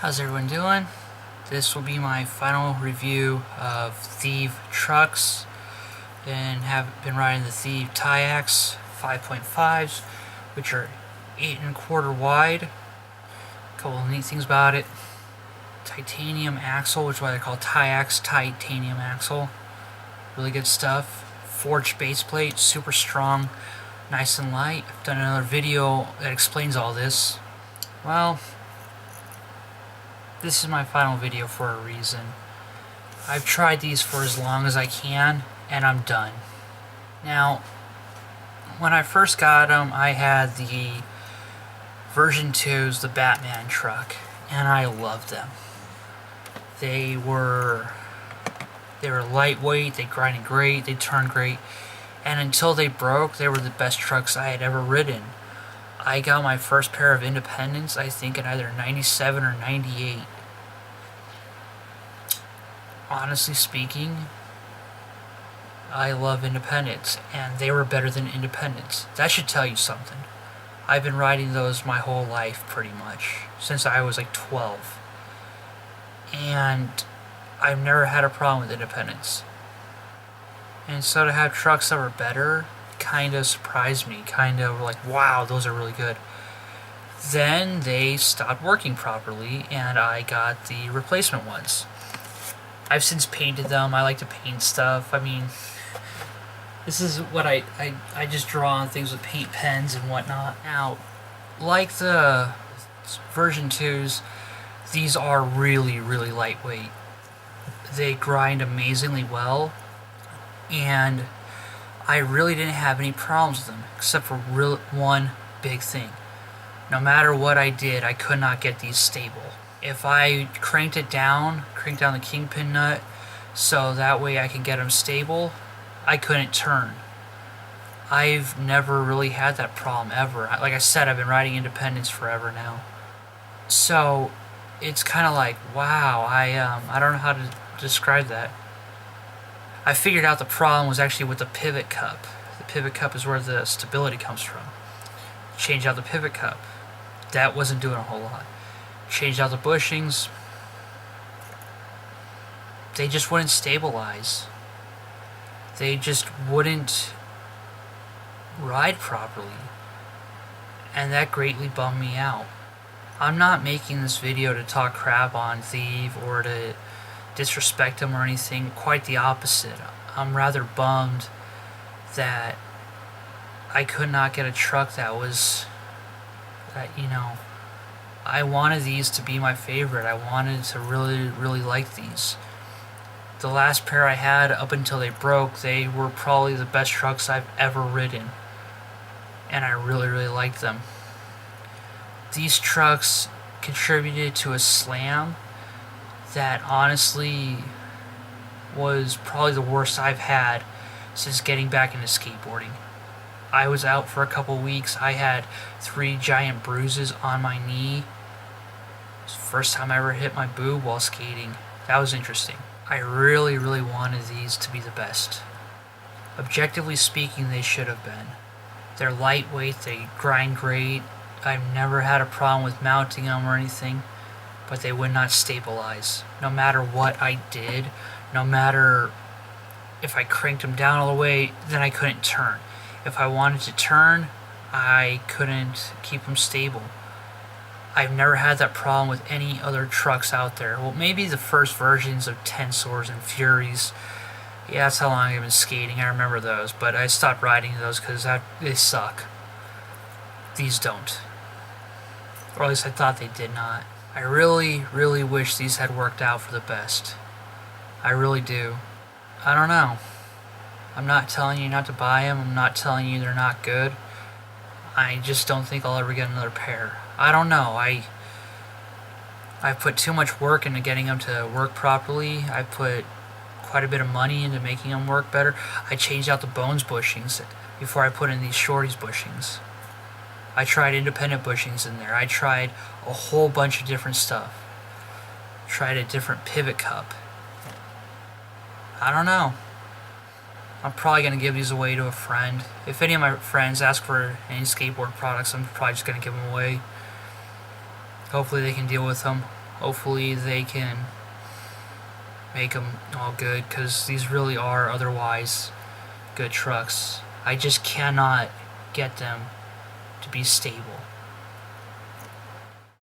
How's everyone doing? This will be my final review of Theeve trucks, and have been riding the Theeve TiAx 5.5s, which are 8¼ wide. A couple of neat things about it: titanium axle, which is why they call TiAx titanium axle. Really good stuff. Forged baseplate, super strong, nice and light. I've done another video that explains all this. Well, this is my final video for a reason. I've tried these for as long as I can, and I'm done. Now, when I first got them, I had the version 2's, the Batman truck, and I loved them. They were lightweight, they grinded great, they turned great, and until they broke, they were the best trucks I had ever ridden. I got my first pair of Independents, I think, in either 97 or 98. Honestly speaking, I love Independents, and they were better than Independents. That should tell you something. I've been riding those my whole life, pretty much, since I was like 12. And I've never had a problem with Independents. And so to have trucks that were better kind of surprised me, kind of like, wow, those are really good. Then they stopped working properly, and I got the replacement ones. I've since painted them. I like to paint stuff. I mean, this is what I just draw on things with paint pens and whatnot. Now, like the version 2's, these are really, really lightweight. They grind amazingly well, and I really didn't have any problems with them, except for one big thing. No matter what I did, I could not get these stable. If I cranked down the kingpin nut, so that way I can get them stable, I couldn't turn. I've never really had that problem, ever. Like I said, I've been riding Independents forever now. So, it's kind of like, wow, I don't know how to describe that. I figured out the problem was actually with the pivot cup. The pivot cup is where the stability comes from. Changed out the pivot cup. That wasn't doing a whole lot. Changed out the bushings. They just wouldn't stabilize. They just wouldn't ride properly. And that greatly bummed me out. I'm not making this video to talk crap on Theeve or to disrespect them or anything. Quite the opposite. I'm rather bummed that I could not get a truck that was, I wanted these to be my favorite. I wanted to really, really like these. The last pair I had, up until they broke, they were probably the best trucks I've ever ridden. And I really, really liked them. These trucks contributed to a slam that honestly was probably the worst I've had since getting back into skateboarding. I was out for a couple weeks. I had 3 giant bruises on my knee. It was the first time I ever hit my boob while skating. That was interesting. I really, really wanted these to be the best. Objectively speaking, they should have been. They're lightweight, they grind great. I've never had a problem with mounting them or anything, but they would not stabilize. No matter what I did, no matter if I cranked them down all the way, then I couldn't turn. If I wanted to turn, I couldn't keep them stable. I've never had that problem with any other trucks out there. Well, maybe the first versions of Tensors and Furies. Yeah, that's how long I've been skating. I remember those, but I stopped riding those because they suck. These don't. Or at least I thought they did not. I really, really wish these had worked out for the best. I really do. I don't know. I'm not telling you not to buy them. I'm not telling you they're not good. I just don't think I'll ever get another pair. I don't know. I put too much work into getting them to work properly. I put quite a bit of money into making them work better. I changed out the bones bushings before I put in these shorties bushings. I tried independent bushings in there. I tried a whole bunch of different stuff. Tried a different pivot cup. I don't know. I'm probably going to give these away to a friend. If any of my friends ask for any skateboard products, I'm probably just going to give them away. Hopefully they can deal with them. Hopefully they can make them all good, because these really are otherwise good trucks. I just cannot get them to be stable.